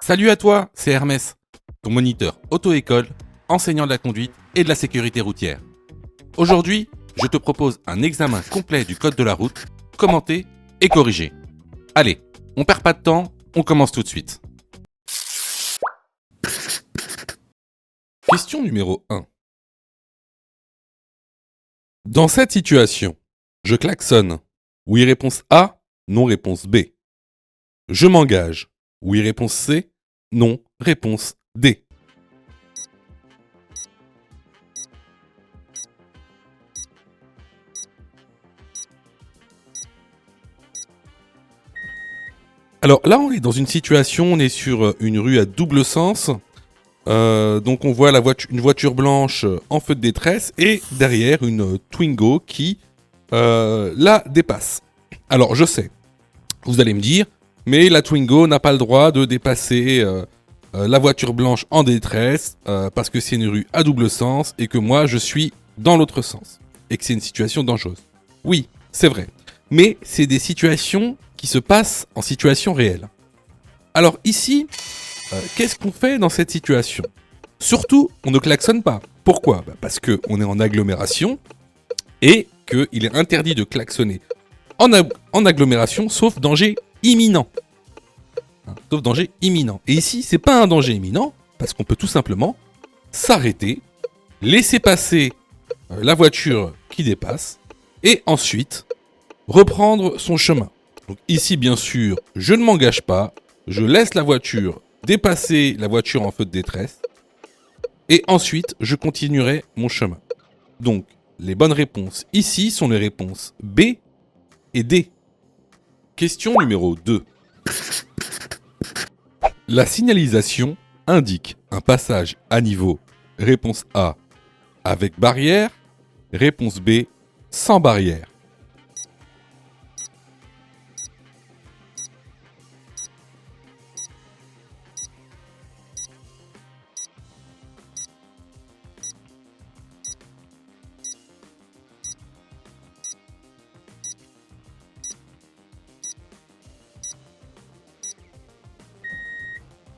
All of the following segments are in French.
Salut à toi, c'est Hermès, ton moniteur auto-école, enseignant de la conduite et de la sécurité routière. Aujourd'hui, je te propose un examen complet du code de la route, commenté et corrigé. Allez, on perd pas de temps, on commence tout de suite. Question numéro 1. Dans cette situation, je klaxonne. Oui, réponse A, non, réponse B. Je m'engage. Oui, réponse C, non, réponse D. Alors là, on est dans une situation, on est sur une rue à double sens. Donc on voit une voiture blanche en feu de détresse et derrière une Twingo qui la dépasse. Alors je sais, vous allez me dire, mais la Twingo n'a pas le droit de dépasser la voiture blanche en détresse parce que c'est une rue à double sens et que moi je suis dans l'autre sens et que c'est une situation dangereuse. Oui, c'est vrai, mais c'est des situations qui se passent en situation réelle. Alors ici, qu'est-ce qu'on fait dans cette situation ? Surtout, on ne klaxonne pas. Pourquoi ? Parce qu'on est en agglomération et qu'il est interdit de klaxonner en agglomération, sauf danger imminent. Sauf danger imminent. Et ici, c'est pas un danger imminent, parce qu'on peut tout simplement s'arrêter, laisser passer la voiture qui dépasse, et ensuite reprendre son chemin. Donc ici, bien sûr, je ne m'engage pas, je laisse la voiture dépasser la voiture en feu de détresse, et ensuite, je continuerai mon chemin. Donc, les bonnes réponses ici sont les réponses B et D. Question numéro 2. La signalisation indique un passage à niveau. Réponse A, avec barrière. Réponse B, sans barrière.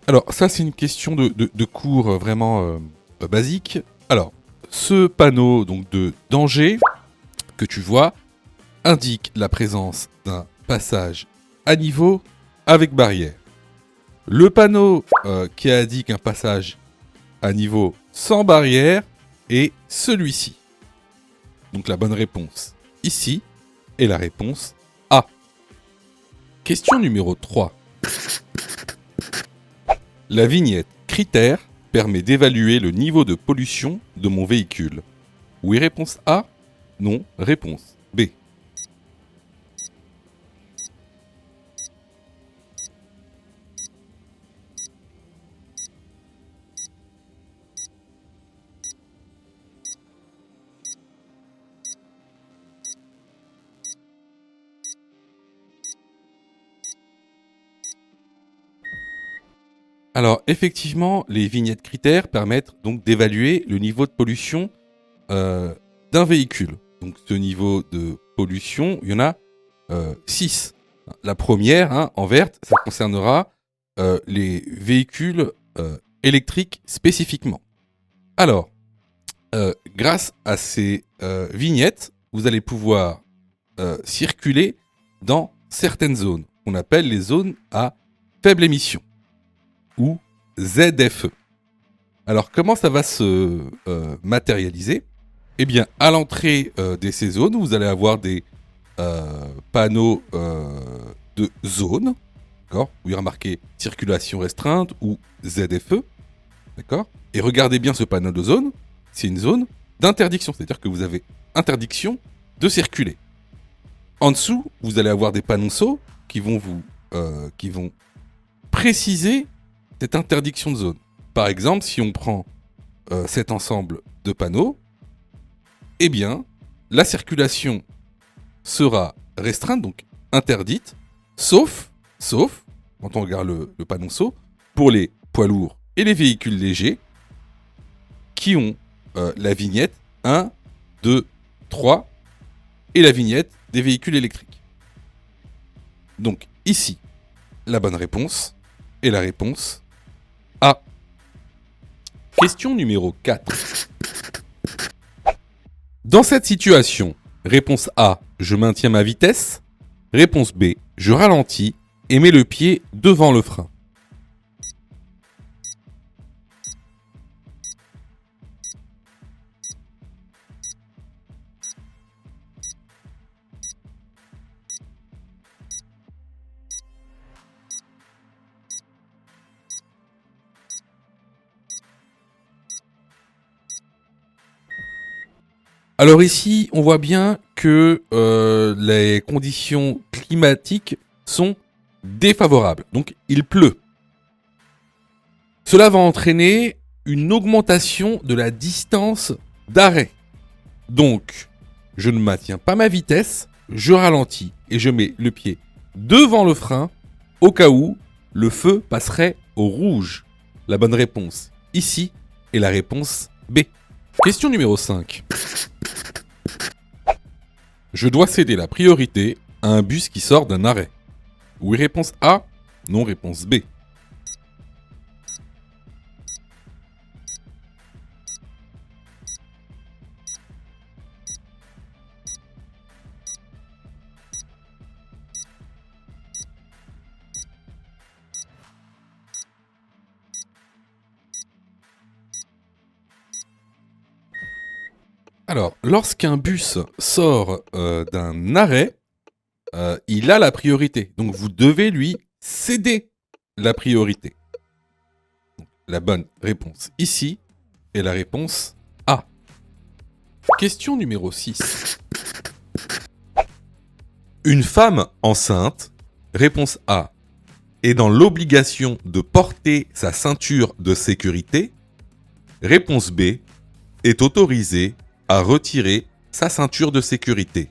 Alors, ça, c'est une question de cours vraiment basique. Alors, ce panneau donc de danger que tu vois indique la présence d'un passage à niveau avec barrière. Le panneau qui indique un passage à niveau sans barrière est celui-ci. Donc, la bonne réponse ici est la réponse A. Question numéro 3. La vignette critère permet d'évaluer le niveau de pollution de mon véhicule. Oui, réponse A. Non, réponse B. Alors, effectivement, les vignettes critères permettent donc d'évaluer le niveau de pollution d'un véhicule. Donc, ce niveau de pollution, il y en a 6. La première, en verte, ça concernera les véhicules électriques spécifiquement. Alors, grâce à ces vignettes, vous allez pouvoir circuler dans certaines zones qu'on appelle les zones à faible émission ou ZFE. Alors, comment ça va se matérialiser ? Eh bien, à l'entrée de ces zones, vous allez avoir des panneaux de zone, d'accord, où il y a marqué circulation restreinte ou ZFE, d'accord. Et regardez bien ce panneau de zone, c'est une zone d'interdiction, c'est-à-dire que vous avez interdiction de circuler. En dessous, vous allez avoir des panonceaux qui vont préciser cette interdiction de zone. Par exemple, si on prend cet ensemble de panneaux, eh bien, la circulation sera restreinte, donc interdite, sauf, quand on regarde le panonceau, pour les poids lourds et les véhicules légers qui ont la vignette 1, 2, 3 et la vignette des véhicules électriques. Donc ici, la bonne réponse est la réponse Question numéro 4. Dans cette situation, réponse A, je maintiens ma vitesse. Réponse B, je ralentis et mets le pied devant le frein. Alors ici, on voit bien que les conditions climatiques sont défavorables. Donc il pleut. Cela va entraîner une augmentation de la distance d'arrêt. Donc, je ne maintiens pas ma vitesse, je ralentis et je mets le pied devant le frein au cas où le feu passerait au rouge. La bonne réponse ici est la réponse B. Question numéro 5. Je dois céder la priorité à un bus qui sort d'un arrêt. Oui, réponse A. Non, réponse B. Alors, lorsqu'un bus sort d'un arrêt, il a la priorité. Donc, vous devez lui céder la priorité. Donc, la bonne réponse ici est la réponse A. Question numéro 6. Une femme enceinte, réponse A, est dans l'obligation de porter sa ceinture de sécurité. Réponse B, est autorisée à retirer sa ceinture de sécurité.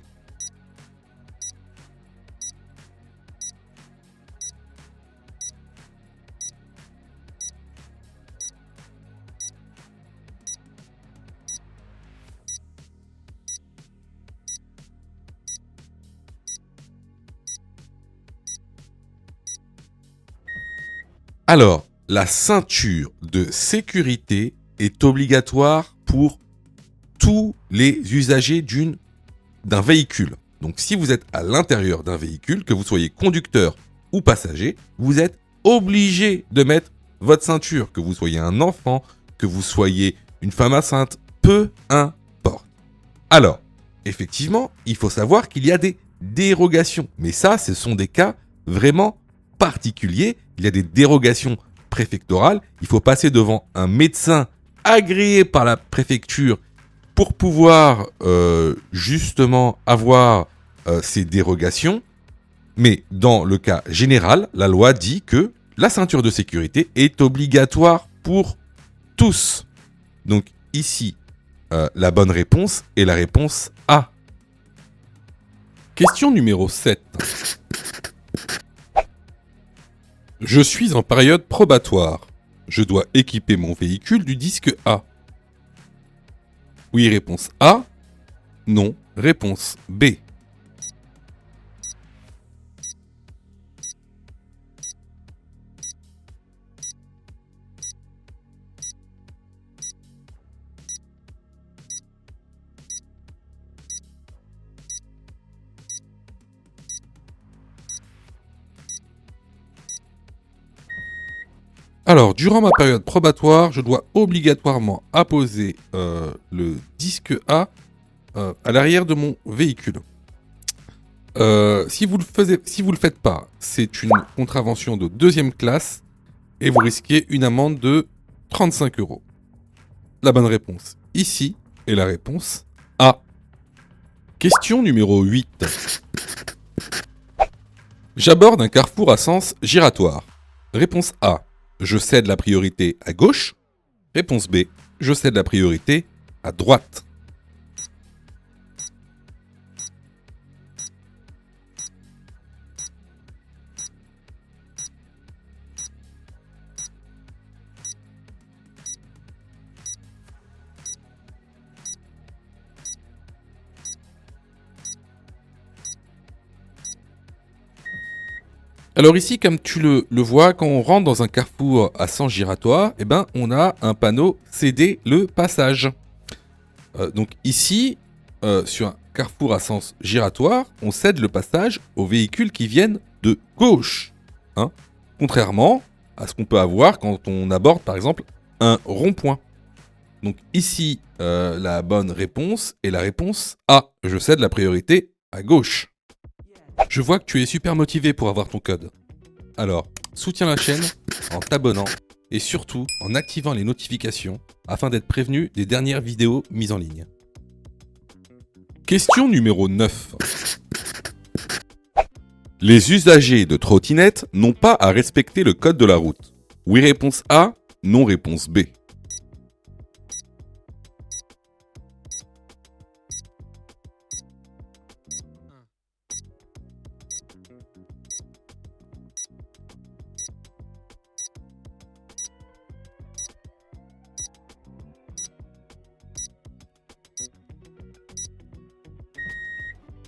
Alors, la ceinture de sécurité est obligatoire pour tous les usagers d'un véhicule. Donc si vous êtes à l'intérieur d'un véhicule, que vous soyez conducteur ou passager, vous êtes obligé de mettre votre ceinture, que vous soyez un enfant, que vous soyez une femme enceinte, peu importe. Alors, effectivement, il faut savoir qu'il y a des dérogations. Mais ça, ce sont des cas vraiment particuliers. Il y a des dérogations préfectorales. Il faut passer devant un médecin agréé par la préfecture pour pouvoir justement avoir ces dérogations. Mais dans le cas général, la loi dit que la ceinture de sécurité est obligatoire pour tous. Donc ici, la bonne réponse est la réponse A. Question numéro 7. Je suis en période probatoire. Je dois équiper mon véhicule du disque A. Oui, réponse A. Non, réponse B. Alors, durant ma période probatoire, je dois obligatoirement apposer le disque A à l'arrière de mon véhicule. Si vous le faites pas, c'est une contravention de 2e classe et vous risquez une amende de 35 €. La bonne réponse ici est la réponse A. Question numéro 8. J'aborde un carrefour à sens giratoire. Réponse A. Je cède la priorité à gauche. Réponse B. Je cède la priorité à droite. Alors ici, comme tu le vois, quand on rentre dans un carrefour à sens giratoire, eh ben, on a un panneau céder le passage. Donc ici, sur un carrefour à sens giratoire, on cède le passage aux véhicules qui viennent de gauche. Hein, contrairement à ce qu'on peut avoir quand on aborde par exemple un rond-point. Donc ici, la bonne réponse est la réponse A. Je cède la priorité à gauche. Je vois que tu es super motivé pour avoir ton code. Alors, soutiens la chaîne en t'abonnant et surtout en activant les notifications afin d'être prévenu des dernières vidéos mises en ligne. Question numéro 9. Les usagers de trottinettes n'ont pas à respecter le code de la route. Oui réponse A, non réponse B.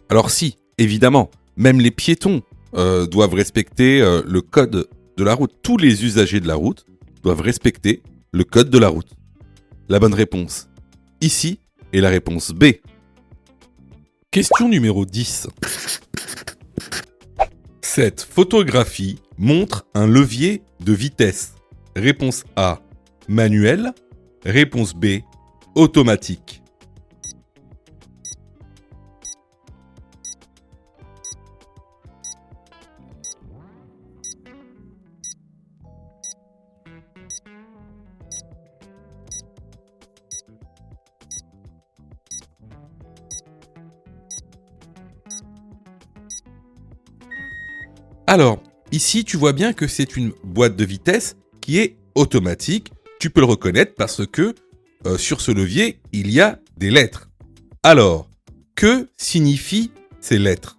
Alors si, évidemment, même les piétons doivent respecter le code de la route. Tous les usagers de la route doivent respecter le code de la route. La bonne réponse, ici, est la réponse B. Question numéro 10. Cette photographie montre un levier de vitesse. Réponse A, manuel. Réponse B, automatique. Alors, ici, tu vois bien que c'est une boîte de vitesse qui est automatique. Tu peux le reconnaître parce que sur ce levier, il y a des lettres. Alors, que signifient ces lettres?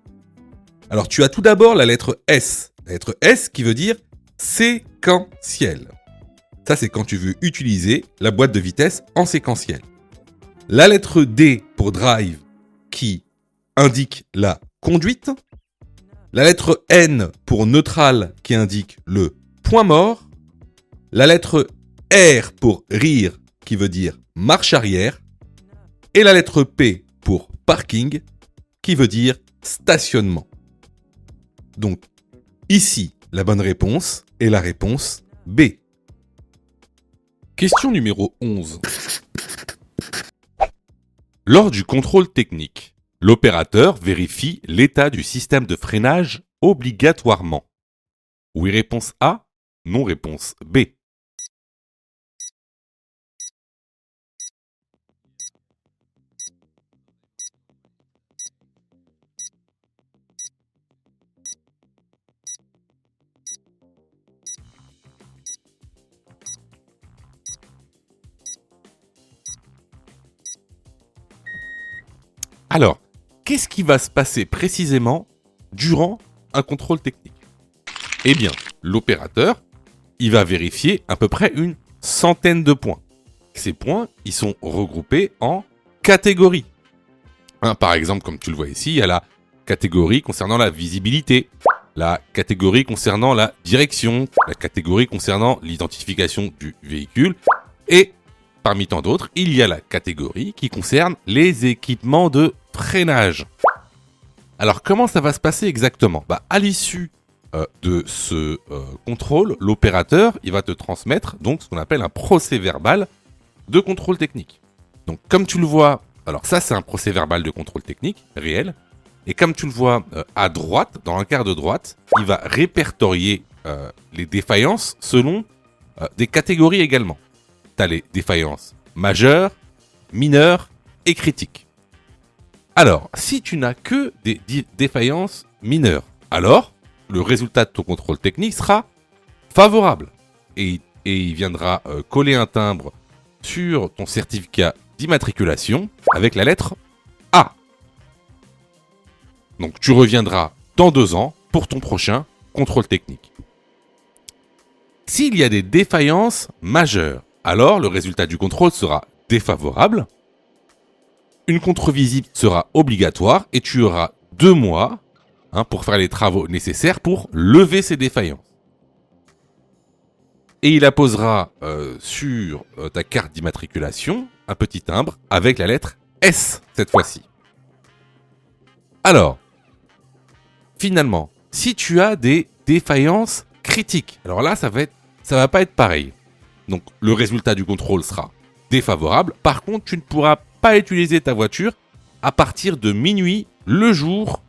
Alors, tu as tout d'abord la lettre S. La lettre S qui veut dire séquentiel. Ça, c'est quand tu veux utiliser la boîte de vitesse en séquentiel. La lettre D pour drive qui indique la conduite. La lettre N pour neutral qui indique le point mort. La lettre R pour rire qui veut dire marche arrière. Et la lettre P pour parking qui veut dire stationnement. Donc ici, la bonne réponse est la réponse B. Question numéro 11. Lors du contrôle technique, l'opérateur vérifie l'état du système de freinage obligatoirement. Oui réponse A, non réponse B. Alors, qu'est-ce qui va se passer précisément durant un contrôle technique? Eh bien, l'opérateur, il va vérifier à peu près une centaine de points. Ces points, ils sont regroupés en catégories. Par exemple, comme tu le vois ici, il y a la catégorie concernant la visibilité, la catégorie concernant la direction, la catégorie concernant l'identification du véhicule, et parmi tant d'autres, il y a la catégorie qui concerne les équipements de freinage. Alors, comment ça va se passer exactement? À l'issue de ce contrôle, l'opérateur, il va te transmettre donc ce qu'on appelle un procès-verbal de contrôle technique. Donc, comme tu le vois, alors ça, c'est un procès-verbal de contrôle technique réel. Et comme tu le vois à droite, dans un quart de droite, il va répertorier les défaillances selon des catégories également. Tu as les défaillances majeures, mineures et critiques. Alors, si tu n'as que des défaillances mineures, alors le résultat de ton contrôle technique sera favorable. Et il viendra coller un timbre sur ton certificat d'immatriculation avec la lettre A. Donc tu reviendras dans 2 ans pour ton prochain contrôle technique. S'il y a des défaillances majeures, alors le résultat du contrôle sera défavorable. Une contre-visite sera obligatoire et tu auras 2 mois pour faire les travaux nécessaires pour lever ces défaillances. Et il apposera sur ta carte d'immatriculation un petit timbre avec la lettre S cette fois-ci. Alors, finalement, si tu as des défaillances critiques, alors là, ça va pas être pareil. Donc, le résultat du contrôle sera défavorable. Par contre, tu ne pourras pas utiliser ta voiture à partir de minuit, le jour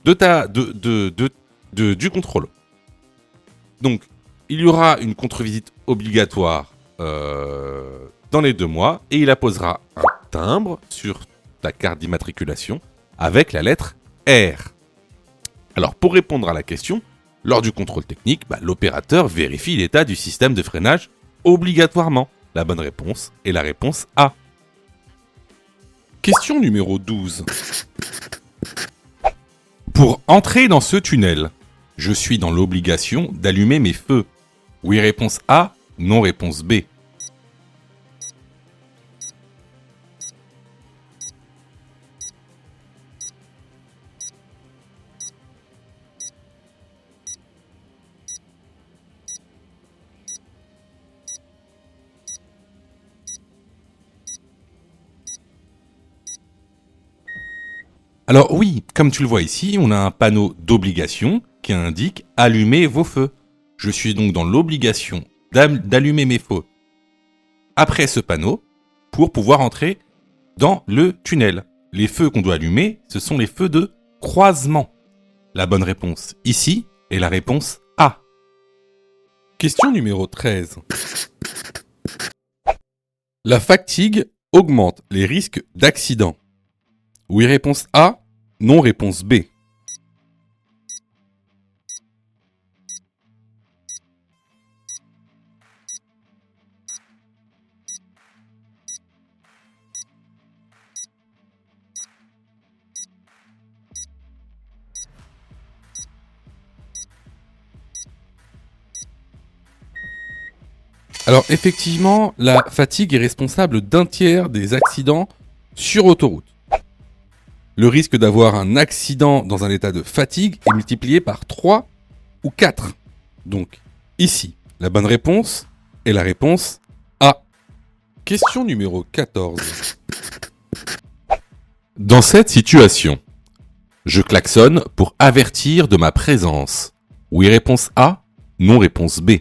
du contrôle. Donc, il y aura une contre-visite obligatoire dans les 2 mois et il apposera un timbre sur ta carte d'immatriculation avec la lettre R. Alors, pour répondre à la question, lors du contrôle technique, l'opérateur vérifie l'état du système de freinage obligatoirement. La bonne réponse est la réponse A. Question numéro 12. Pour entrer dans ce tunnel, je suis dans l'obligation d'allumer mes feux. Oui, réponse A, non, réponse B. Alors oui, comme tu le vois ici, on a un panneau d'obligation qui indique « Allumez vos feux ». Je suis donc dans l'obligation d'allumer mes feux après ce panneau pour pouvoir entrer dans le tunnel. Les feux qu'on doit allumer, ce sont les feux de croisement. La bonne réponse ici est la réponse A. Question numéro 13. La fatigue augmente les risques d'accident. Oui, réponse A. Non, réponse B. Alors effectivement, la fatigue est responsable d'un tiers des accidents sur autoroute. Le risque d'avoir un accident dans un état de fatigue est multiplié par 3 ou 4. Donc, ici, la bonne réponse est la réponse A. Question numéro 14. Dans cette situation, je klaxonne pour avertir de ma présence. Oui, réponse A. Non, réponse B.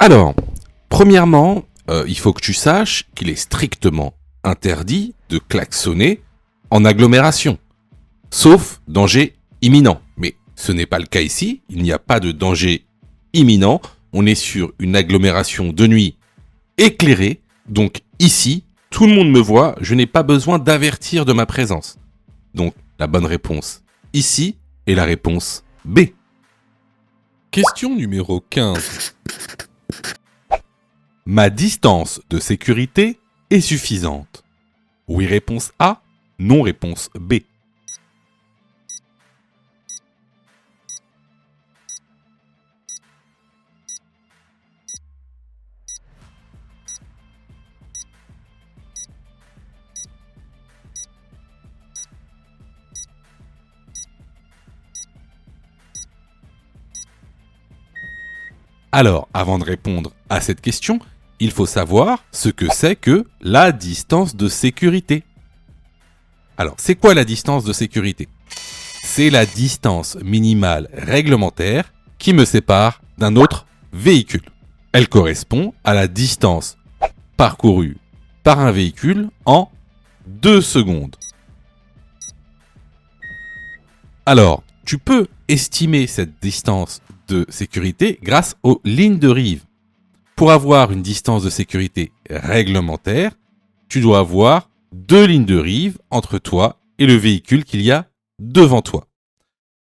Alors, premièrement, il faut que tu saches qu'il est strictement interdit de klaxonner en agglomération, sauf danger imminent. Mais ce n'est pas le cas ici, il n'y a pas de danger imminent, on est sur une agglomération de nuit éclairée, donc ici, tout le monde me voit, je n'ai pas besoin d'avertir de ma présence. Donc, la bonne réponse ici est la réponse B. Question numéro 15. Ma distance de sécurité est suffisante. Oui, réponse A. Non, réponse B. Alors, avant de répondre à cette question, il faut savoir ce que c'est que la distance de sécurité. Alors, c'est quoi la distance de sécurité ? C'est la distance minimale réglementaire qui me sépare d'un autre véhicule. Elle correspond à la distance parcourue par un véhicule en 2 secondes. Alors, tu peux estimer cette distance de sécurité grâce aux lignes de rive. Pour avoir une distance de sécurité réglementaire, tu dois avoir 2 lignes de rive entre toi et le véhicule qu'il y a devant toi.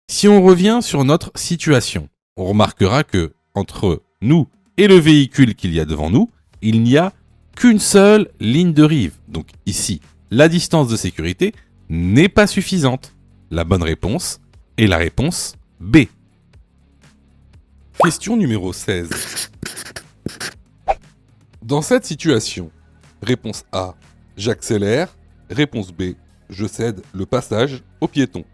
Si on revient sur notre situation, on remarquera que entre nous et le véhicule qu'il y a devant nous, il n'y a qu'une seule ligne de rive. Donc ici, la distance de sécurité n'est pas suffisante. La bonne réponse est la réponse B. Question numéro 16. Dans cette situation, réponse A, j'accélère. Réponse B, je cède le passage aux piétons.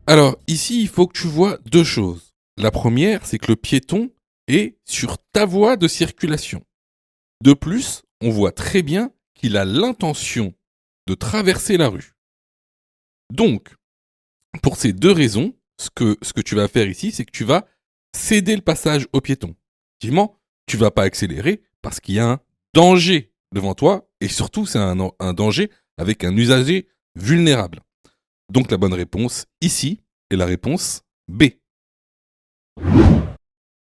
Alors, ici, il faut que tu vois deux choses. La première, c'est que le piéton est sur ta voie de circulation. De plus, on voit très bien qu'il a l'intention de traverser la rue. Donc, pour ces deux raisons, ce que tu vas faire ici, c'est que tu vas céder le passage au piéton. Effectivement, tu vas pas accélérer parce qu'il y a un danger devant toi et surtout, c'est un danger avec un usager vulnérable. Donc la bonne réponse ici est la réponse B.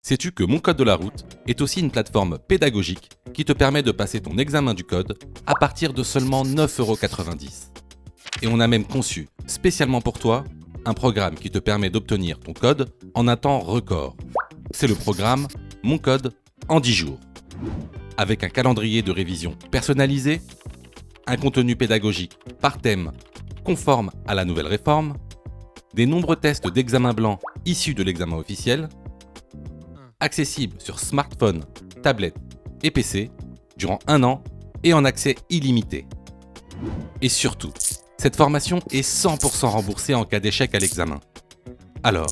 Sais-tu que Mon Code de la route est aussi une plateforme pédagogique qui te permet de passer ton examen du code à partir de seulement 9,90 €. Et on a même conçu, spécialement pour toi, un programme qui te permet d'obtenir ton code en un temps record. C'est le programme Mon Code en 10 jours. Avec un calendrier de révision personnalisé, un contenu pédagogique par thème conforme à la nouvelle réforme, des nombreux tests d'examen blanc issus de l'examen officiel, accessible sur smartphone, tablette et PC durant 1 an et en accès illimité. Et surtout, cette formation est 100% remboursée en cas d'échec à l'examen. Alors,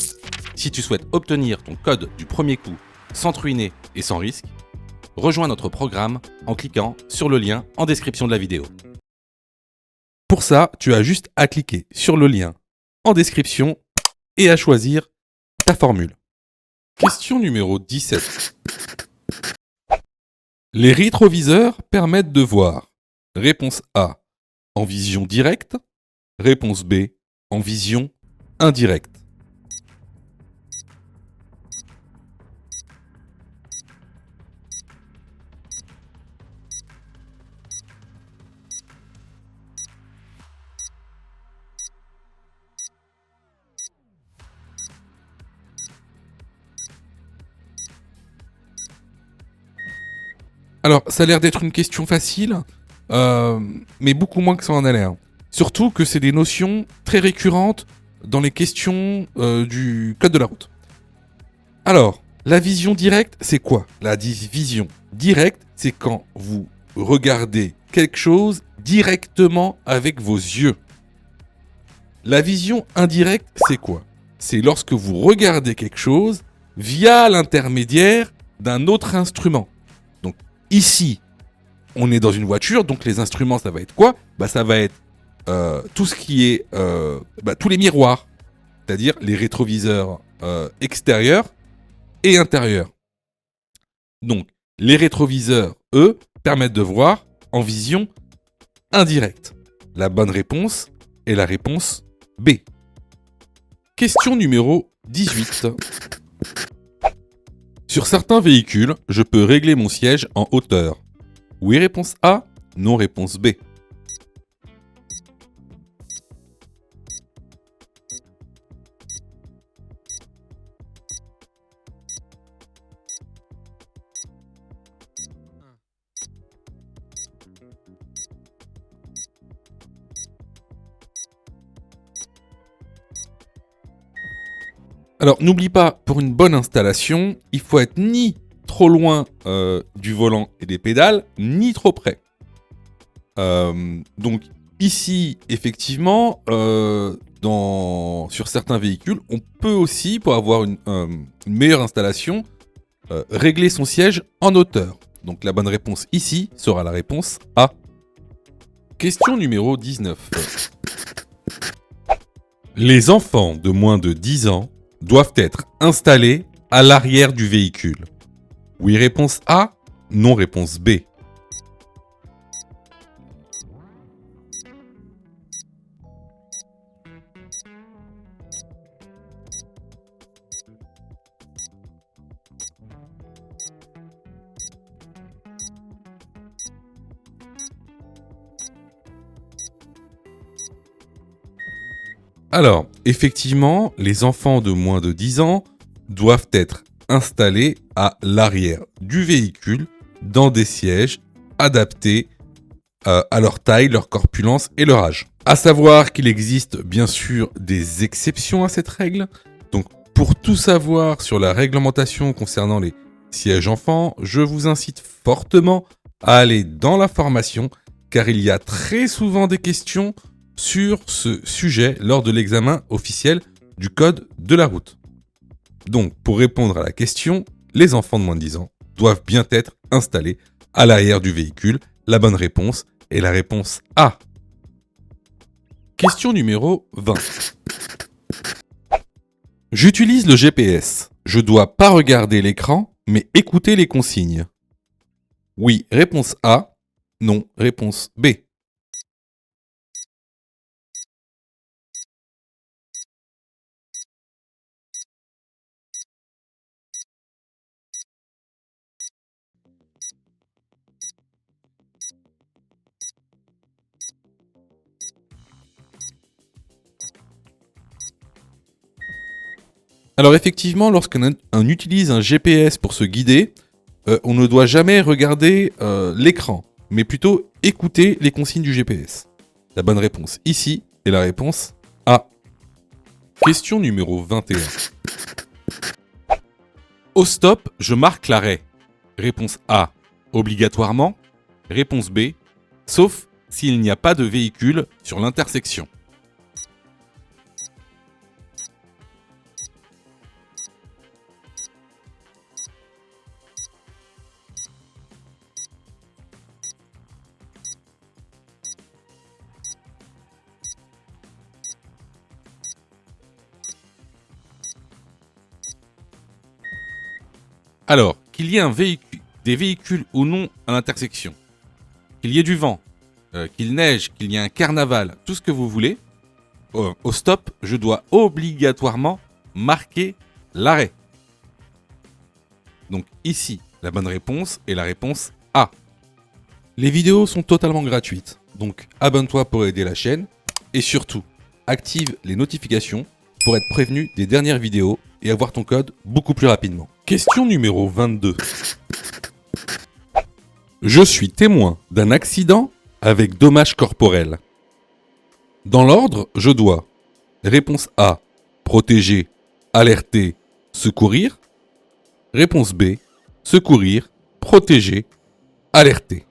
si tu souhaites obtenir ton code du premier coup sans te ruiner et sans risque, rejoins notre programme en cliquant sur le lien en description de la vidéo. Pour ça, tu as juste à cliquer sur le lien en description et à choisir ta formule. Question numéro 17. Les rétroviseurs permettent de voir. Réponse A, en vision directe. Réponse B, en vision indirecte. Alors, ça a l'air d'être une question facile, mais beaucoup moins que ça en a l'air. Surtout que c'est des notions très récurrentes dans les questions du code de la route. Alors, la vision directe, c'est quoi? La vision directe, c'est quand vous regardez quelque chose directement avec vos yeux. La vision indirecte, c'est quoi? C'est lorsque vous regardez quelque chose via l'intermédiaire d'un autre instrument. Donc ici, on est dans une voiture, donc les instruments, ça va être quoi? Ça va être tout ce qui est tous les miroirs, c'est-à-dire les rétroviseurs extérieurs et intérieurs. Donc les rétroviseurs, eux, permettent de voir en vision indirecte. La bonne réponse est la réponse B. Question numéro 18. Sur certains véhicules, je peux régler mon siège en hauteur. Oui, réponse A. Non, réponse B. Alors, n'oublie pas, pour une bonne installation, il faut être ni trop loin du volant et des pédales, ni trop près. Donc, ici, effectivement, sur certains véhicules, on peut aussi, pour avoir une meilleure installation, régler son siège en hauteur. Donc, la bonne réponse ici sera la réponse A. Question numéro 19. Les enfants de moins de 10 ans doivent être installés à l'arrière du véhicule. Oui, réponse A. Non, réponse B. Alors, effectivement, les enfants de moins de 10 ans doivent être installés à l'arrière du véhicule dans des sièges adaptés à leur taille, leur corpulence et leur âge. À savoir qu'il existe bien sûr des exceptions à cette règle. Donc pour tout savoir sur la réglementation concernant les sièges enfants, je vous incite fortement à aller dans la formation car il y a très souvent des questions sur ce sujet lors de l'examen officiel du code de la route. Donc pour répondre à la question, les enfants de moins de 10 ans doivent bien être installés à l'arrière du véhicule. La bonne réponse est la réponse A. Question numéro 20. J'utilise le GPS. Je dois pas regarder l'écran, mais écouter les consignes. Oui, réponse A. Non, réponse B. Alors effectivement, lorsqu'on utilise un GPS pour se guider, on ne doit jamais regarder l'écran, mais plutôt écouter les consignes du GPS. La bonne réponse ici est la réponse A. Question numéro 21. Au stop, je marque l'arrêt. Réponse A. Obligatoirement. Réponse B. Sauf s'il n'y a pas de véhicule sur l'intersection. Alors, qu'il y ait des véhicules ou non à l'intersection, qu'il y ait du vent, qu'il neige, qu'il y ait un carnaval, tout ce que vous voulez, au stop, je dois obligatoirement marquer l'arrêt. Donc ici, la bonne réponse est la réponse A. Les vidéos sont totalement gratuites, donc abonne-toi pour aider la chaîne et surtout, active les notifications pour être prévenu des dernières vidéos et avoir ton code beaucoup plus rapidement. Question numéro 22. Je suis témoin d'un accident avec dommages corporels. Dans l'ordre, je dois réponse A, protéger, alerter, secourir. Réponse B, secourir, protéger, alerter.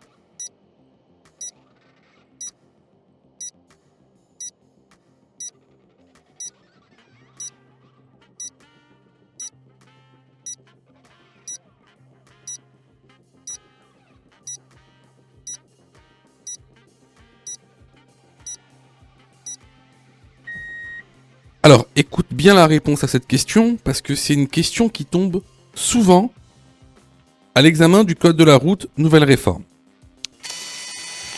Alors, écoute bien la réponse à cette question, parce que c'est une question qui tombe souvent à l'examen du code de la route nouvelle réforme.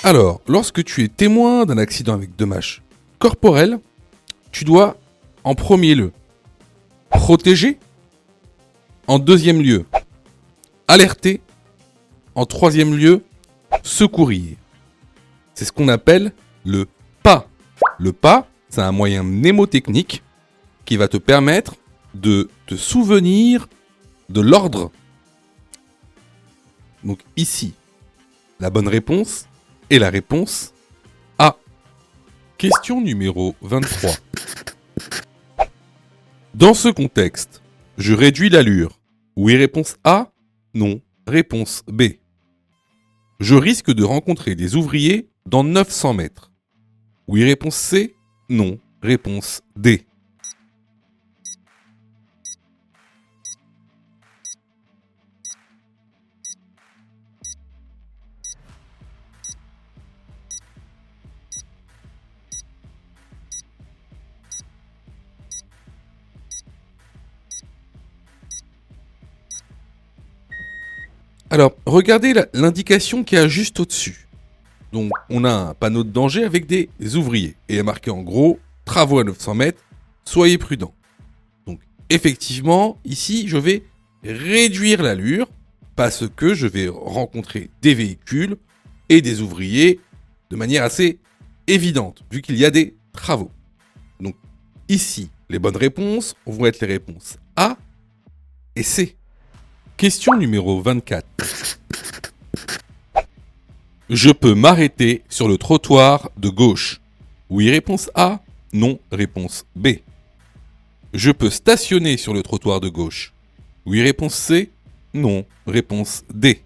Alors, lorsque tu es témoin d'un accident avec dommages corporels, tu dois, en premier lieu, protéger, en deuxième lieu, alerter, en troisième lieu, secourir. C'est ce qu'on appelle le pas. Le pas, c'est un moyen mnémotechnique qui va te permettre de te souvenir de l'ordre. Donc ici, la bonne réponse est la réponse A. Question numéro 23. Dans ce contexte, je réduis l'allure. Oui, réponse A. Non, réponse B. Je risque de rencontrer des ouvriers dans 900 mètres. Oui, réponse C. Non, réponse D. Alors, regardez l'indication qu'il y a juste au-dessus. Donc, on a un panneau de danger avec des ouvriers. Et il est marqué en gros, travaux à 900 mètres, soyez prudents. Donc, effectivement, ici, je vais réduire l'allure parce que je vais rencontrer des véhicules et des ouvriers de manière assez évidente, vu qu'il y a des travaux. Donc, Ici, les bonnes réponses vont être les réponses A et C. Question numéro 24. Je peux m'arrêter sur le trottoir de gauche. Oui, réponse A. Non, réponse B. Je peux stationner sur le trottoir de gauche. Oui, réponse C. Non, réponse D.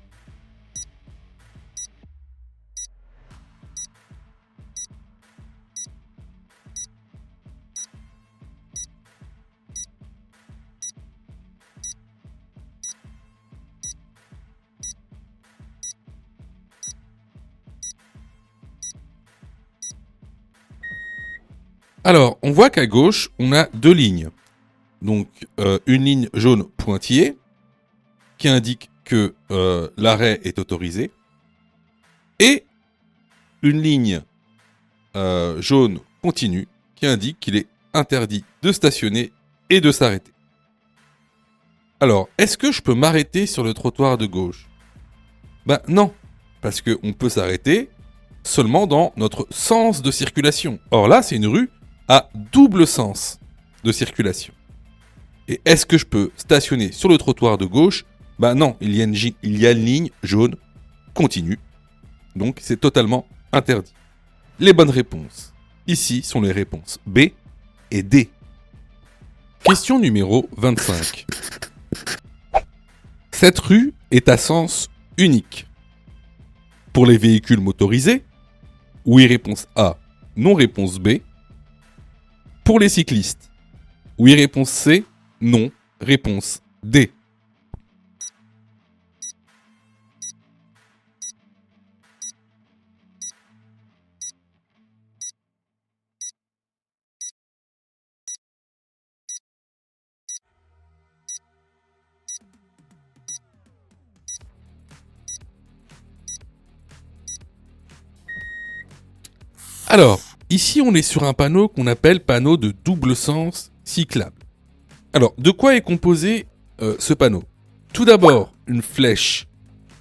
Alors, on voit qu'à gauche, on a deux lignes. Donc, une ligne jaune pointillée qui indique que l'arrêt est autorisé et une ligne jaune continue qui indique qu'il est interdit de stationner et de s'arrêter. Alors, est-ce que je peux m'arrêter sur le trottoir de gauche ? Ben non, parce qu'on peut s'arrêter seulement dans notre sens de circulation. Or là, c'est une rue à double sens de circulation. Et est-ce que je peux stationner sur le trottoir de gauche ? Ben non, il y a une ligne jaune continue. Donc c'est totalement interdit. Les bonnes réponses, ici, sont les réponses B et D. Question numéro 25. Cette rue est à sens unique. Pour les véhicules motorisés, oui, réponse A, non, réponse B. Pour les cyclistes, oui, réponse C, non, réponse D. Alors, ici on est sur un panneau qu'on appelle panneau de double sens cyclable. Alors, de quoi est composé ce panneau ? Tout d'abord, une flèche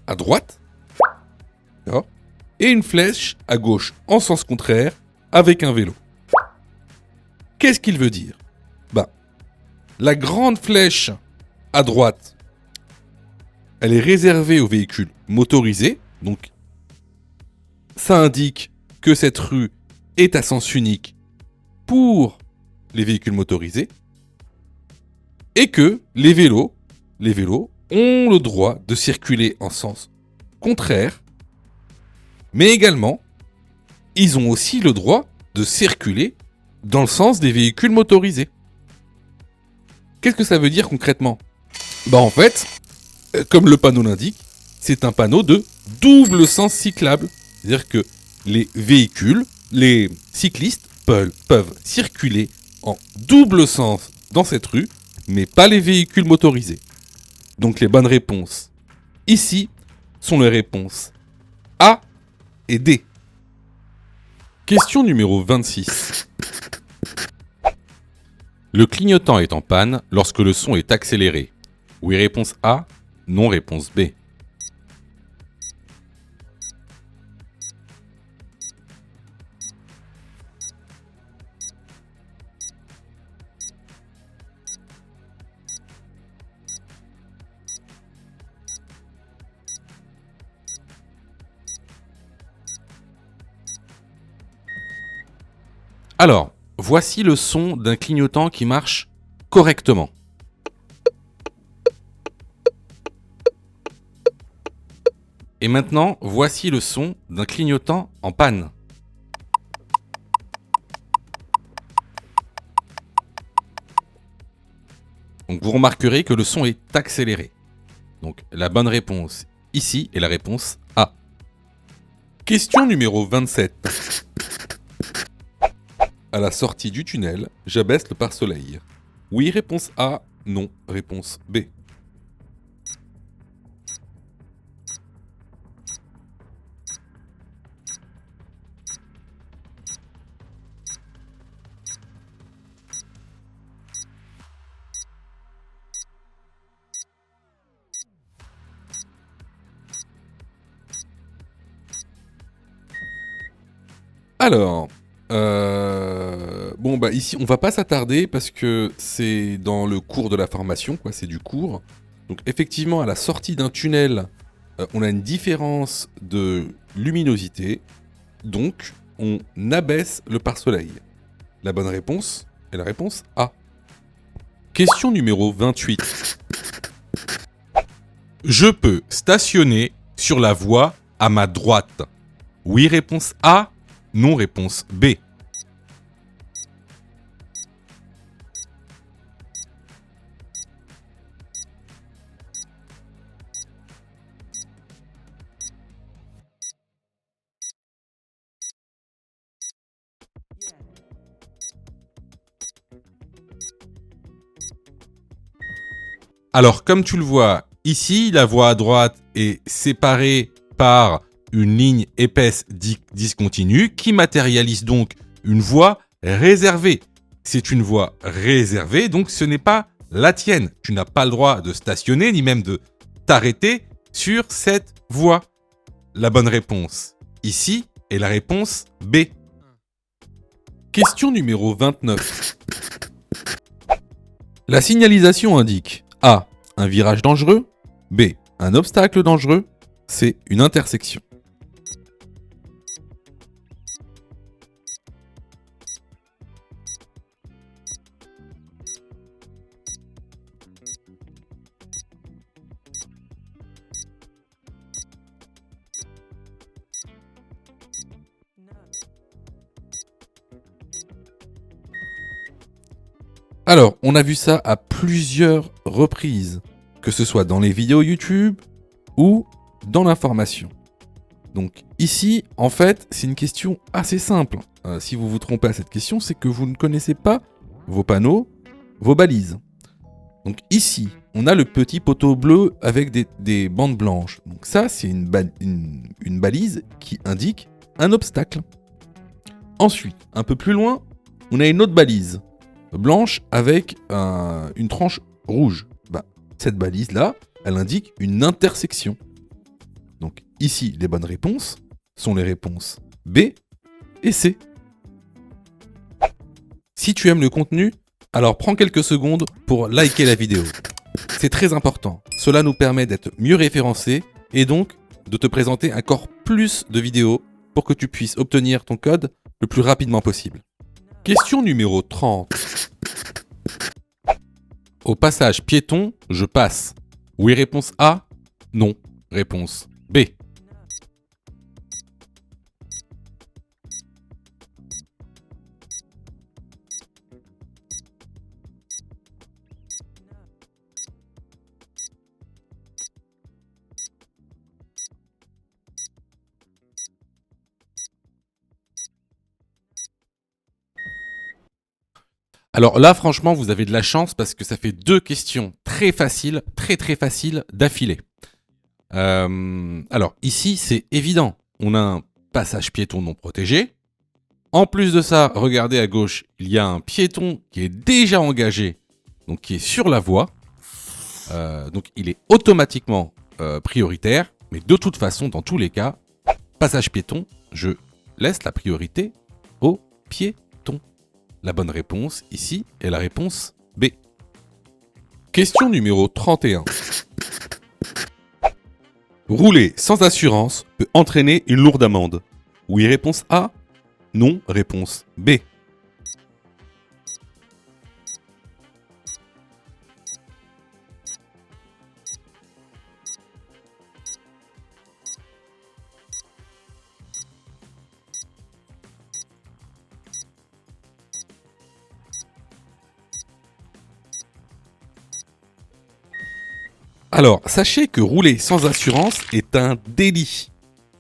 à droite, d'accord, et une flèche à gauche, en sens contraire, avec un vélo. Qu'est-ce qu'il veut dire ? La grande flèche à droite, elle est réservée aux véhicules motorisés, donc ça indique que cette rue est à sens unique pour les véhicules motorisés, et que les vélos ont le droit de circuler en sens contraire, mais également, ils ont aussi le droit de circuler dans le sens des véhicules motorisés. Qu'est-ce que ça veut dire concrètement ? En fait, comme le panneau l'indique, c'est un panneau de double sens cyclable. C'est-à-dire que les véhicules, les cyclistes peuvent circuler en double sens dans cette rue, mais pas les véhicules motorisés. Donc les bonnes réponses ici sont les réponses A et D. Question numéro 26. Le clignotant est en panne lorsque le son est accéléré. Oui, réponse A, non, réponse B. Alors, voici le son d'un clignotant qui marche correctement. Et maintenant, voici le son d'un clignotant en panne. Donc vous remarquerez que le son est accéléré. Donc la bonne réponse ici est la réponse A. Question numéro 27. À la sortie du tunnel, j'abaisse le pare-soleil. Oui, réponse A. Non, réponse B. Alors, Bon, bah ici, on va pas s'attarder parce que c'est dans le cours de la formation, quoi, c'est du cours. Donc effectivement, à la sortie d'un tunnel, on a une différence de luminosité. Donc, on abaisse le pare-soleil. La bonne réponse est la réponse A. Question numéro 28. Je peux stationner sur la voie à ma droite. Oui, réponse A. Non, réponse B. Alors, comme tu le vois, ici, la voie à droite est séparée par une ligne épaisse discontinue qui matérialise donc une voie réservée. C'est une voie réservée, donc ce n'est pas la tienne. Tu n'as pas le droit de stationner, ni même de t'arrêter sur cette voie. La bonne réponse ici est la réponse B. Question numéro 29. La signalisation indique A. Un virage dangereux. B. Un obstacle dangereux. C. Une intersection. Alors, on a vu ça à plusieurs reprises, que ce soit dans les vidéos YouTube ou dans l'information. Donc ici, en fait, c'est une question assez simple. Si vous vous trompez à cette question, c'est que vous ne connaissez pas vos panneaux, vos balises. Donc ici, on a le petit poteau bleu avec des bandes blanches. Donc ça, c'est une balise qui indique un obstacle. Ensuite, un peu plus loin, on a une autre balise blanche avec une tranche rouge. Cette balise-là, elle indique une intersection. Donc ici, les bonnes réponses sont les réponses B et C. Si tu aimes le contenu, alors prends quelques secondes pour liker la vidéo. C'est très important. Cela nous permet d'être mieux référencés et donc de te présenter encore plus de vidéos pour que tu puisses obtenir ton code le plus rapidement possible. Question numéro 30. Au passage piéton, je passe. Oui, réponse A. Non, réponse B. Alors là, franchement, vous avez de la chance parce que ça fait deux questions très faciles, très faciles d'affilée. Alors ici, c'est évident. On a un passage piéton non protégé. En plus de ça, regardez à gauche, il y a un piéton qui est déjà engagé, donc qui est sur la voie. Donc il est automatiquement prioritaire. Mais de toute façon, dans tous les cas, passage piéton, je laisse la priorité au piéton. La bonne réponse ici est la réponse B. Question numéro 31. Rouler sans assurance peut entraîner une lourde amende. Oui, réponse A. Non, réponse B. Alors, sachez que rouler sans assurance est un délit.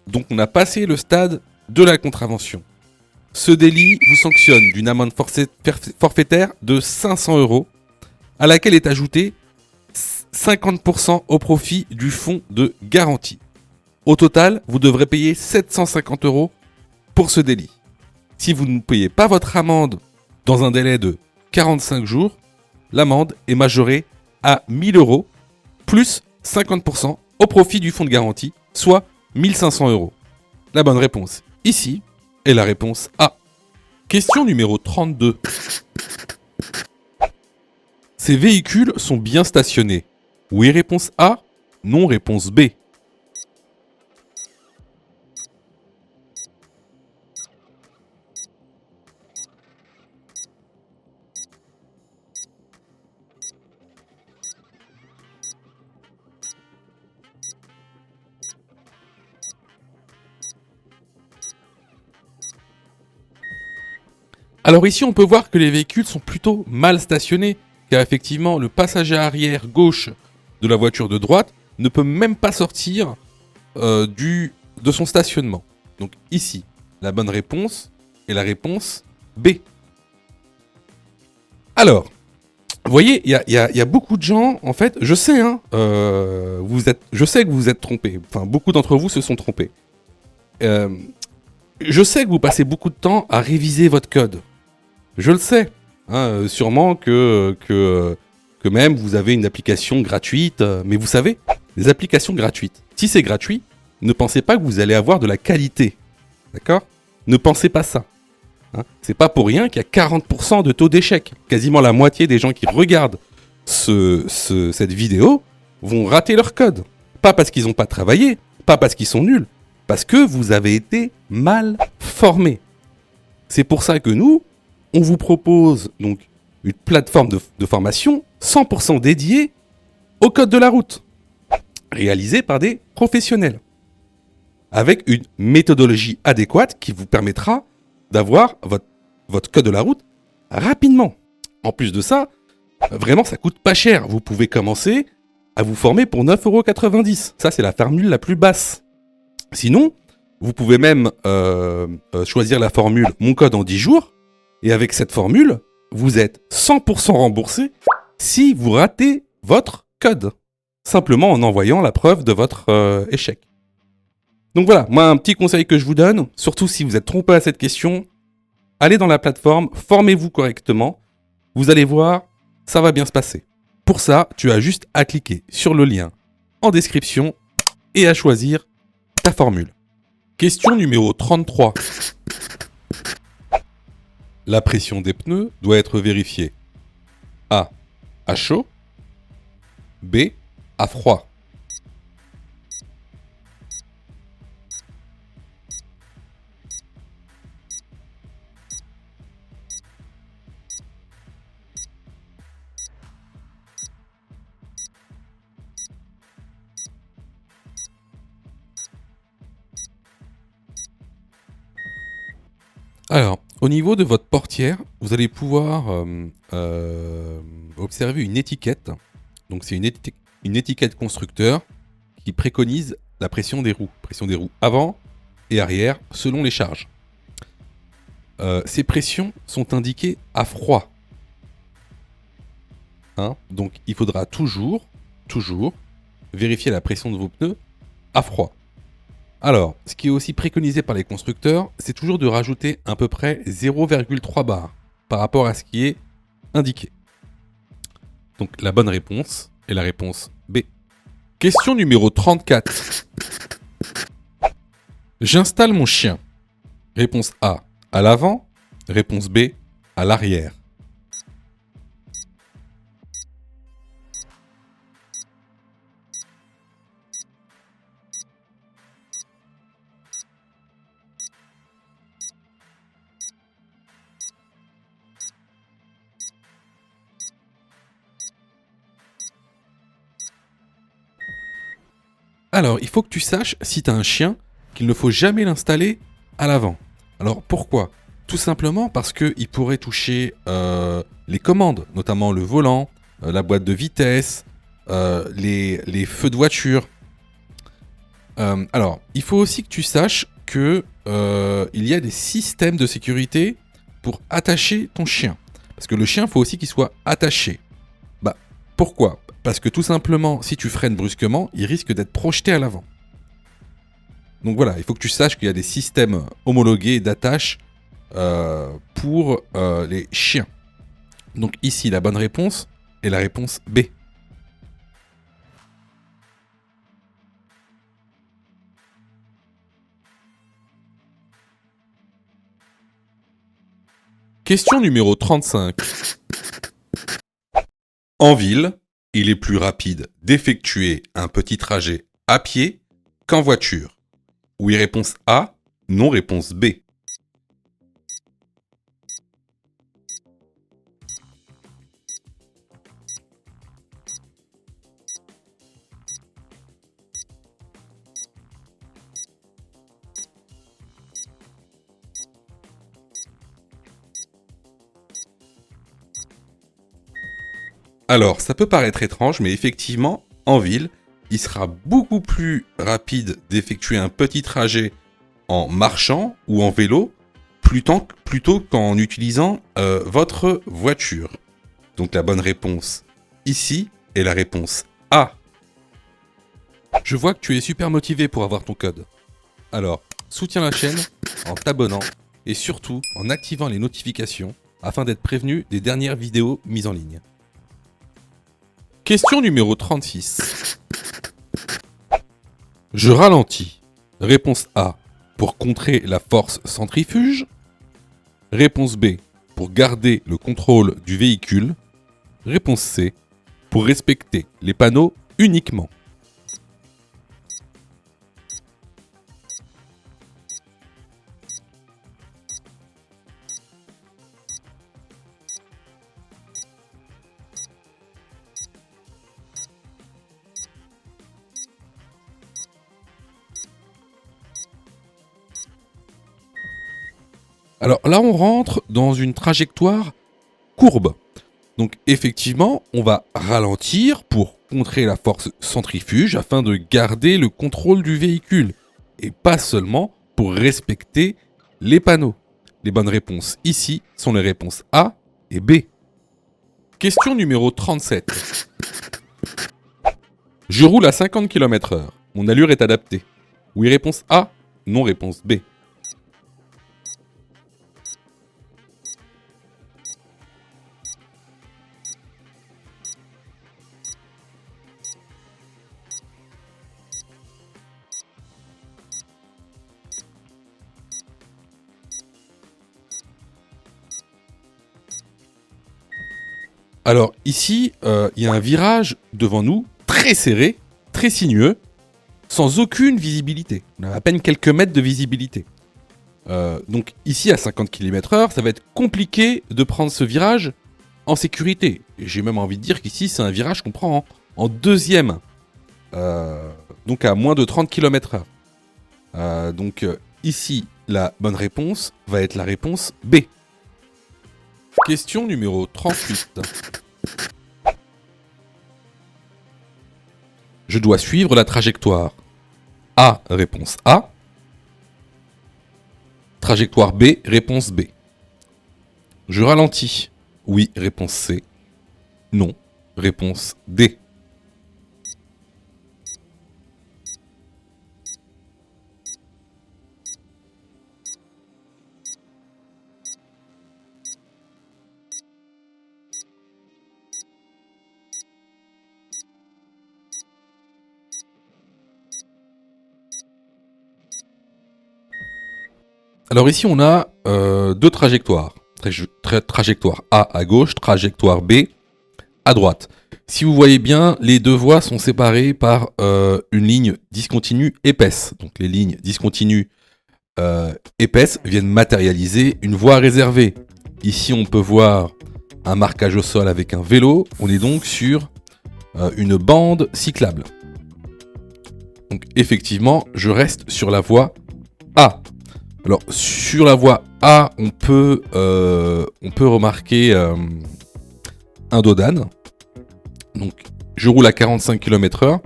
Donc on a passé le stade de la contravention. Ce délit vous sanctionne d'une amende forfaitaire de 500 €, à laquelle est ajouté 50% au profit du fonds de garantie. Au total, vous devrez payer 750 € pour ce délit. Si vous ne payez pas votre amende dans un délai de 45 jours, l'amende est majorée à 1000 € plus 50% au profit du fonds de garantie, soit 1500 €. La bonne réponse ici est la réponse A. Question numéro 32. Ces véhicules sont bien stationnés. Oui, réponse A. Non, réponse B. Alors ici, on peut voir que les véhicules sont plutôt mal stationnés, car effectivement, le passager arrière gauche de la voiture de droite ne peut même pas sortir de son stationnement. Donc ici, la bonne réponse est la réponse B. Alors, vous voyez, il y a beaucoup de gens, en fait, je sais, hein, je sais que vous vous êtes trompés. Enfin, beaucoup d'entre vous se sont trompés. Euh, je sais que vous passez beaucoup de temps à réviser votre code. Je le sais. Hein, sûrement que même vous avez une application gratuite. Mais vous savez, les applications gratuites, si c'est gratuit, ne pensez pas que vous allez avoir de la qualité. D'accord? Ne pensez pas ça. Hein, c'est pas pour rien qu'il y a 40% de taux d'échec. Quasiment la moitié des gens qui regardent cette vidéo vont rater leur code. Pas parce qu'ils n'ont pas travaillé, pas parce qu'ils sont nuls, parce que vous avez été mal formés. C'est pour ça que nous, on vous propose donc une plateforme de formation 100% dédiée au code de la route, réalisée par des professionnels, avec une méthodologie adéquate qui vous permettra d'avoir votre code de la route rapidement. En plus de ça, vraiment ça coûte pas cher. Vous pouvez commencer à vous former pour 9,90 €. Ça c'est la formule la plus basse. Sinon, vous pouvez même choisir la formule Mon code en 10 jours. Et avec cette formule, vous êtes 100% remboursé si vous ratez votre code. Simplement en envoyant la preuve de votre échec. Donc voilà, moi un petit conseil que je vous donne, surtout si vous êtes trompé à cette question, allez dans la plateforme, formez-vous correctement, vous allez voir, ça va bien se passer. Pour ça, tu as juste à cliquer sur le lien en description et à choisir ta formule. Question numéro 33. La pression des pneus doit être vérifiée. A. À chaud. B. À froid. Alors, au niveau de votre portière, vous allez pouvoir observer une étiquette. Donc c'est une étiquette constructeur qui préconise la pression des roues. Pression des roues avant et arrière selon les charges. Ces pressions sont indiquées à froid. Hein, donc il faudra toujours vérifier la pression de vos pneus à froid. Alors, ce qui est aussi préconisé par les constructeurs, c'est toujours de rajouter à peu près 0,3 bar par rapport à ce qui est indiqué. Donc la bonne réponse est la réponse B. Question numéro 34. J'installe mon chien. Réponse A, à l'avant. Réponse B, à l'arrière. Alors, il faut que tu saches, si tu as un chien, qu'il ne faut jamais l'installer à l'avant. Alors, pourquoi? Tout simplement parce qu'il pourrait toucher les commandes, notamment le volant, la boîte de vitesse, les feux de voiture. Alors, il faut aussi que tu saches que il y a des systèmes de sécurité pour attacher ton chien. Parce que le chien, il faut aussi qu'il soit attaché. Bah, pourquoi? Parce que tout simplement, si tu freines brusquement, il risque d'être projeté à l'avant. Donc voilà, il faut que tu saches qu'il y a des systèmes homologués d'attache pour les chiens. Donc ici, la bonne réponse est la réponse B. Question numéro 35. En ville, il est plus rapide d'effectuer un petit trajet à pied qu'en voiture. Oui, réponse A, non, réponse B. Alors, ça peut paraître étrange, mais effectivement, en ville, il sera beaucoup plus rapide d'effectuer un petit trajet en marchant ou en vélo plutôt qu'en utilisant votre voiture. Donc la bonne réponse ici est la réponse A. Je vois que tu es super motivé pour avoir ton code. Alors, soutiens la chaîne en t'abonnant et surtout en activant les notifications afin d'être prévenu des dernières vidéos mises en ligne. Question numéro 36. Je ralentis. Réponse A, pour contrer la force centrifuge. Réponse B, pour garder le contrôle du véhicule. Réponse C, pour respecter les panneaux uniquement. Alors là, on rentre dans une trajectoire courbe. Donc effectivement, on va ralentir pour contrer la force centrifuge afin de garder le contrôle du véhicule. Et pas seulement pour respecter les panneaux. Les bonnes réponses ici sont les réponses A et B. Question numéro 37. Je roule à 50 km/h. Mon allure est adaptée. Oui, réponse A. Non, réponse B. Alors ici, il y a un virage devant nous, très serré, très sinueux, sans aucune visibilité. On a à peine quelques mètres de visibilité. Donc ici, à 50 km/h, ça va être compliqué de prendre ce virage en sécurité. Et j'ai même envie de dire qu'ici, c'est un virage qu'on prend en deuxième. Donc à moins de 30 km/h. Donc ici, la bonne réponse va être la réponse B. Question numéro 38. Je dois suivre la trajectoire. A, réponse A. Trajectoire B, réponse B. Je ralentis. Oui, réponse C. Non, réponse D. Alors ici, on a deux trajectoires. Trajectoire A à gauche, trajectoire B à droite. Si vous voyez bien, les deux voies sont séparées par une ligne discontinue épaisse. Donc les lignes discontinues épaisses viennent matérialiser une voie réservée. Ici, on peut voir un marquage au sol avec un vélo. On est donc sur une bande cyclable. Donc effectivement, je reste sur la voie A. Alors sur la voie A, on peut remarquer un dos d'âne. Donc je roule à 45 km/h.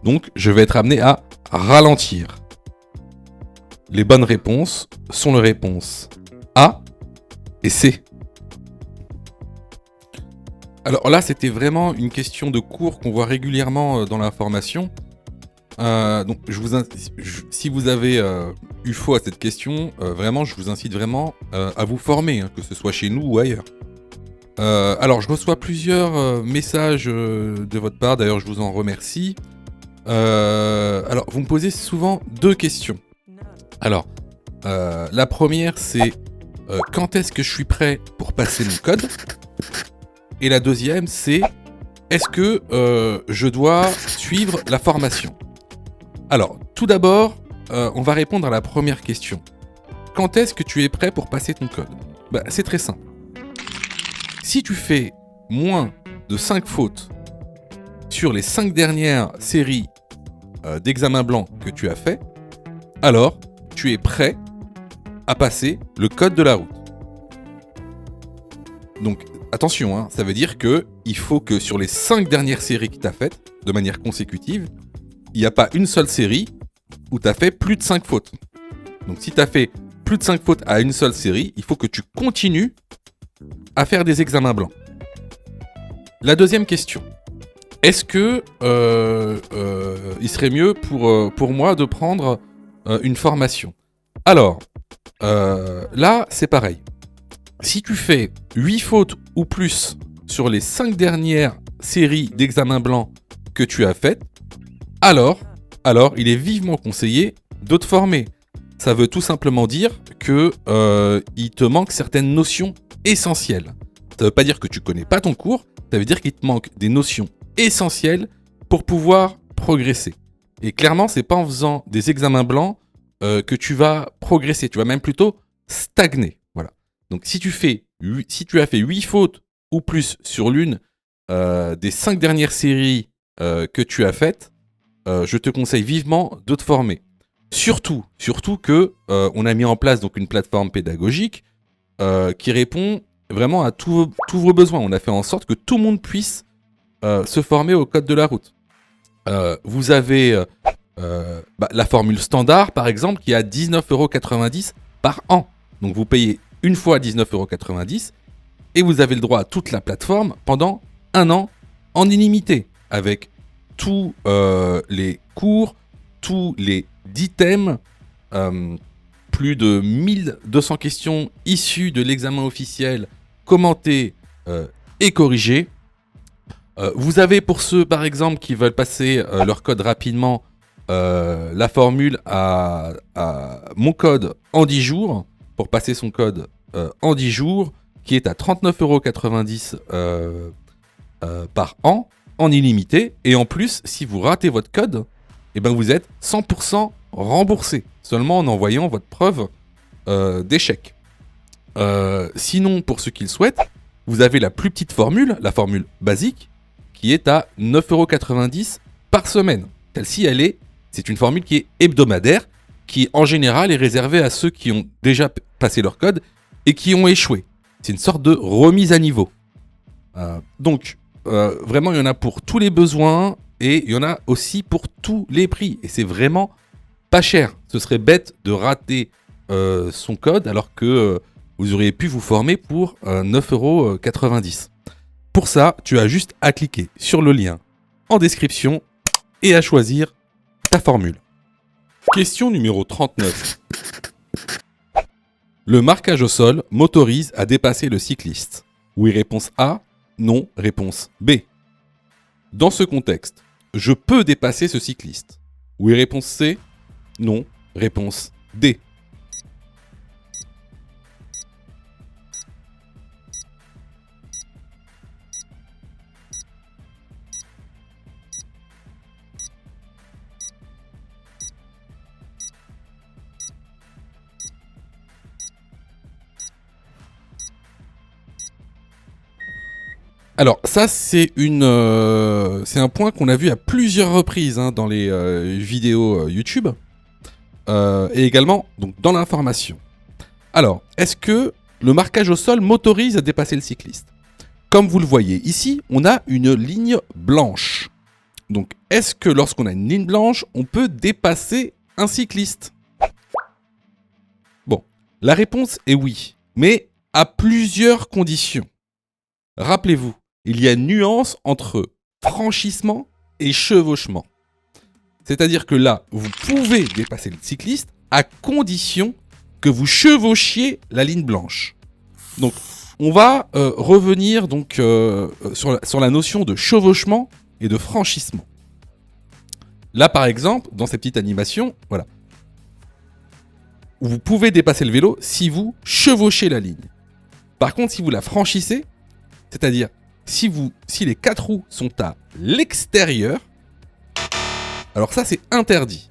Donc je vais être amené à ralentir. Les bonnes réponses sont les réponses A et C. Alors là, c'était vraiment une question de cours qu'on voit régulièrement dans la formation. Donc, si vous avez eu faux à cette question, vraiment, je vous incite vraiment à vous former, hein, que ce soit chez nous ou ailleurs. Alors, je reçois plusieurs messages de votre part, d'ailleurs, je vous en remercie. Alors, vous me posez souvent deux questions. Alors, la première, c'est quand est-ce que je suis prêt pour passer mon code. Et la deuxième, c'est est-ce que je dois suivre la formation. Alors, tout d'abord, on va répondre à la première question. Quand est-ce que tu es prêt pour passer ton code ? C'est très simple. Si tu fais moins de 5 fautes sur les 5 dernières séries d'examens blancs que tu as fait, alors tu es prêt à passer le code de la route. Donc attention, ça veut dire qu'il faut que sur les 5 dernières séries que tu as faites, de manière consécutive, il n'y a pas une seule série où tu as fait plus de 5 fautes. Donc si tu as fait plus de 5 fautes à une seule série, il faut que tu continues à faire des examens blancs. La deuxième question. Est-ce que il serait mieux pour moi de prendre une formation ? Alors, là, c'est pareil. Si tu fais 8 fautes ou plus sur les 5 dernières séries d'examens blancs que tu as faites, alors il est vivement conseillé de te former. Ça veut tout simplement dire que il te manque certaines notions essentielles. Ça veut pas dire que tu connais pas ton cours, ça veut dire qu'il te manque des notions essentielles pour pouvoir progresser. Et clairement, c'est pas en faisant des examens blancs que tu vas progresser, tu vas même plutôt stagner. Voilà. Donc si tu as fait 8 fautes ou plus sur l'une des 5 dernières séries que tu as faites, je te conseille vivement de te former. Surtout que on a mis en place donc une plateforme pédagogique qui répond vraiment à tous vos besoins. On a fait en sorte que tout le monde puisse se former au code de la route. Vous avez la formule standard, par exemple, qui est à 19,90 € par an. Donc vous payez une fois 19,90 € et vous avez le droit à toute la plateforme pendant 1 an en illimité, avec tous les cours, tous les 10 thèmes, plus de 1200 questions issues de l'examen officiel, commentées et corrigées. Vous avez pour ceux, par exemple, qui veulent passer leur code rapidement, la formule à mon code en 10 jours, pour passer son code en 10 jours, qui est à 39,90 € par an, en illimité. Et en plus, si vous ratez votre code, vous êtes 100% remboursé, seulement en envoyant votre preuve d'échec. Sinon, pour ceux qui le souhaitent, vous avez la plus petite formule, la formule basique, qui est à 9,90 € par semaine. Celle-ci, c'est une formule qui est hebdomadaire, qui en général est réservée à ceux qui ont déjà passé leur code et qui ont échoué. C'est une sorte de remise à niveau. Donc, vraiment, il y en a pour tous les besoins et il y en a aussi pour tous les prix. Et c'est vraiment pas cher. Ce serait bête de rater son code alors que vous auriez pu vous former pour 9,90 €. Pour ça, tu as juste à cliquer sur le lien en description et à choisir ta formule. Question numéro 39. Le marquage au sol m'autorise à dépasser le cycliste. Oui, réponse A. Non, réponse B. Dans ce contexte, je peux dépasser ce cycliste. Oui, réponse C. Non, réponse D. Alors ça c'est un point qu'on a vu à plusieurs reprises dans les vidéos YouTube et également donc dans l'information. Alors, est-ce que le marquage au sol m'autorise à dépasser le cycliste ? Comme vous le voyez ici, on a une ligne blanche. Donc, est-ce que lorsqu'on a une ligne blanche, on peut dépasser un cycliste ? Bon, la réponse est oui, mais à plusieurs conditions. Rappelez-vous, il y a une nuance entre franchissement et chevauchement. C'est-à-dire que là, vous pouvez dépasser le cycliste à condition que vous chevauchiez la ligne blanche. Donc, on va revenir donc, sur la notion de chevauchement et de franchissement. Là, par exemple, dans ces petites animations, voilà. vous pouvez dépasser le vélo si vous chevauchez la ligne. Par contre, si vous la franchissez, c'est-à-dire si les 4 roues sont à l'extérieur, alors ça c'est interdit.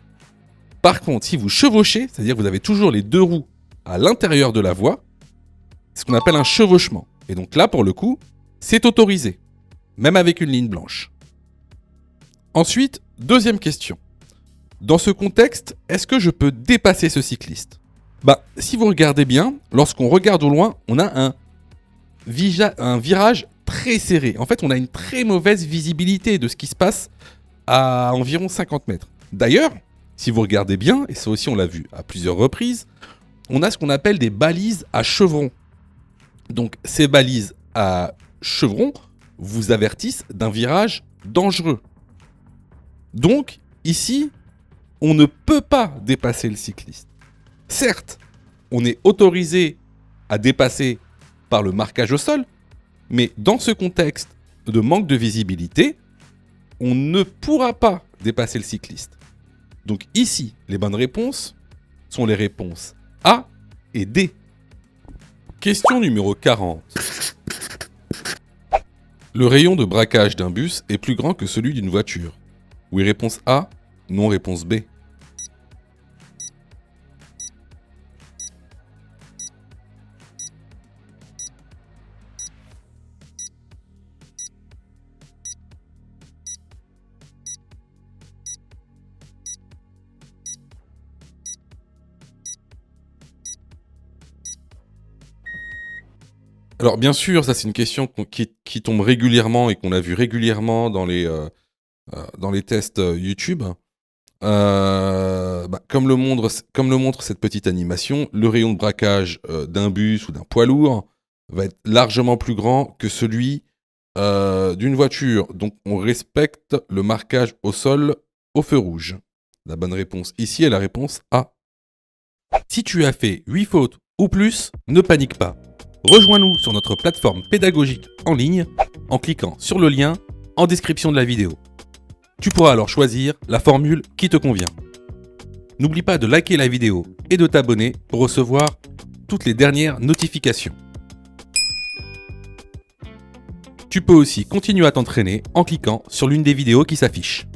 Par contre, si vous chevauchez, c'est-à-dire que vous avez toujours les 2 roues à l'intérieur de la voie, c'est ce qu'on appelle un chevauchement. Et donc là, pour le coup, c'est autorisé, même avec une ligne blanche. Ensuite, deuxième question. Dans ce contexte, est-ce que je peux dépasser ce cycliste ? Si vous regardez bien, lorsqu'on regarde au loin, on a un virage très serré. En fait, on a une très mauvaise visibilité de ce qui se passe à environ 50 mètres. D'ailleurs, si vous regardez bien, et ça aussi on l'a vu à plusieurs reprises, on a ce qu'on appelle des balises à chevrons. Donc ces balises à chevrons vous avertissent d'un virage dangereux. Donc ici, on ne peut pas dépasser le cycliste. Certes, on est autorisé à dépasser par le marquage au sol, mais dans ce contexte de manque de visibilité, on ne pourra pas dépasser le cycliste. Donc ici, les bonnes réponses sont les réponses A et D. Question numéro 40. Le rayon de braquage d'un bus est plus grand que celui d'une voiture. Oui, réponse A, non, réponse B. Alors bien sûr, ça c'est une question qui tombe régulièrement et qu'on a vu régulièrement dans les tests YouTube. Comme le montre cette petite animation, le rayon de braquage d'un bus ou d'un poids lourd va être largement plus grand que celui d'une voiture. Donc on respecte le marquage au sol au feu rouge. La bonne réponse ici est la réponse A. Si tu as fait 8 fautes ou plus, ne panique pas. Rejoins-nous sur notre plateforme pédagogique en ligne en cliquant sur le lien en description de la vidéo. Tu pourras alors choisir la formule qui te convient. N'oublie pas de liker la vidéo et de t'abonner pour recevoir toutes les dernières notifications. Tu peux aussi continuer à t'entraîner en cliquant sur l'une des vidéos qui s'affichent.